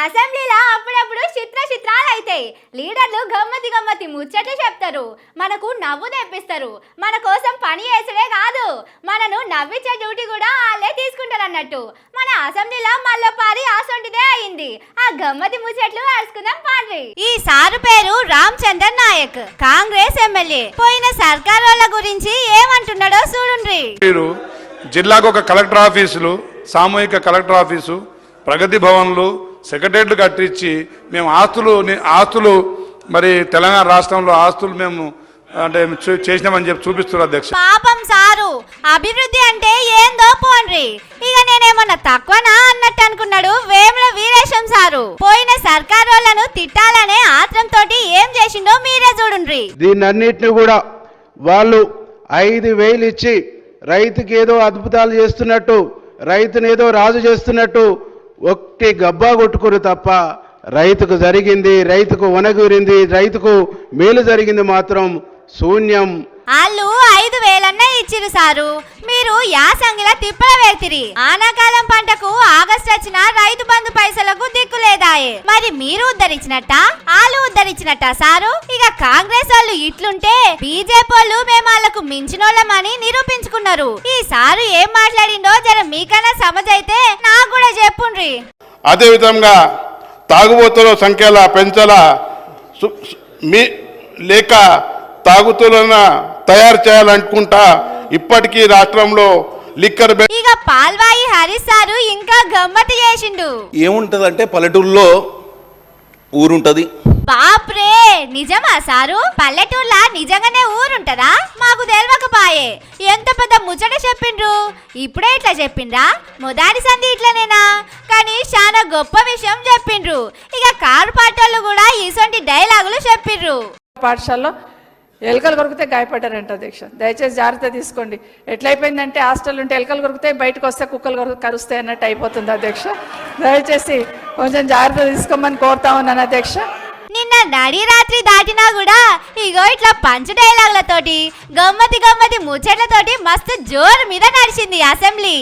అసెంబ్లీలో అప్పుడప్పుడు చిత్రాలు అవుతాయి. లీడర్లు గమ్మతి ముచ్చట్లు చెప్తారు, మనకు నవ్వు తెప్పిస్తారు. మన కోసం పని చేసడే కాదు, మనను నవ్వించే డ్యూటీ కూడా వాళ్ళే తీసుకుంటారు అన్నట్టు. మన అసెంబ్లీలో మళ్ళొపారి ఆసొంటిదే అయింది. ఆ గమ్మతి ముచ్చట్లు అరుచుకుందాం పాండ్రి. ఈ సారు పేరు రామచందర్ నాయక్, కాంగ్రెస్ ఎమ్మెల్యే. పోయిన సర్కార్ వాళ్ళ గురించి ఏమంటున్నాడో చూడుండ్రి. జిల్లాకు ఒక కలెక్టర్ ఆఫీసులు, సామూహిక కలెక్టర్ ఆఫీసు, ప్రగతి భవన్లు, సెక్రటరీలు కట్టించి మేము ఆస్తులు మరి తెలంగాణ రాష్ట్రంలో ఆస్తులు మేము అంటే చేసినామని చెప్పి చూపిస్తున్నారు అధ్యక్ష. పాపం సారు, అభివృద్ధి అంటే ఏందో పోండ్రి. ఇక నేనేమన్నా తక్కువనా అన్నట్టు అనుకున్నాడు వేముల వీరేశం సారు. పోయిన సర్కార్ వాళ్ళను తిట్టాలనే ఆత్రంతో ఏం చేసిండో మీరే చూడుండ్రి. దీన్నన్నిటిని కూడా వాళ్ళు 5,000 ఇచ్చి రైతుకి ఏదో అద్భుతాలు చేస్తున్నట్టు, రైతునేదో రాజు చేస్తున్నట్టు ఒట్టి గబ్బా కొట్టుకురు తప్ప రైతుకు జరిగింది, రైతుకు వనగూరింది, రైతుకు మేలు జరిగింది మాత్రం శూన్యం. వాళ్ళు 5,000 ఇచ్చిరు సారు, మీరు యాసంగిలా తిప్పల వేర్తిరి. ఆనాకాలం పంటకు ఆగస్టు వచ్చిన రైతు బంధు పైసలకు దిక్కు లేదాయే. మరి మీరు ఉద్ధరించినట్ట, వాళ్ళు ఉద్ధరించినట్ట సారు? ఇక కాంగ్రెస్ వాళ్ళు ఇట్లుంటే బీజేపీ వాళ్ళు మేము వాళ్ళకు మించినోళ్ళమని నిరూపించుకున్నారు. ఈ సారు ఏం మాట్లాడిండో జర మీకన్నా సమజైతే నాకు కూడా చెప్పుండ్రి. అదే విధంగా తాగుబోతుల సంఖ్యల పెంచాల లేక తాగుతులను తయారు చేయాలనుకుంటా ఇప్పటికీ రాష్ట్రంలో లిక్కర్. ఇక పాల్వాయి హరీష్ సారు ఇంకా గమ్మతి చేసిండు. ఏముంటదంటే పల్లెటూరులో ఊరుంటది. బాప్రే, నిజమా సారు? పల్లెటూర్లా నిజంగానే ఊరుంటదా? మాకు తెలవకపాయే. ఎంత పెద్ద ముచ్చట చెప్పిండ్రు. ఇప్పుడే ఇట్లా చెప్పిండ్రా? మొదటి సంధి ఇట్లనేనా? కానీ చాలా గొప్ప విషయం చెప్పిండ్రు. ఇక కారు పాటలు కూడా ఇసొంటి డైలాగులు చెప్పిండ్రు. పాఠశాలలో ఎలుకలు కొరికితే గాయపడ్డారంట అధ్యక్ష. దయచేసి జాగ్రత్త తీసుకోండి. ఎట్లయిపోయిందంటే హాస్టల్ ఉంటే ఎలుకలు కొరికితే బయటకు వస్తే కుక్కలు కరుస్తాయి అన్నట్టు అయిపోతుంది అధ్యక్ష. దయచేసి కొంచెం జాగ్రత్త తీసుకోమని కోరుతా ఉన్నాను అధ్యక్ష. నిన్న నడి రాత్రి దాటినా కూడా ఇగో ఇట్లా పంచ్ డైలాగులతోటి గమ్మతి ముచ్చట్లతోటి మస్తు జోరు మీద నడిచింది అసెంబ్లీ.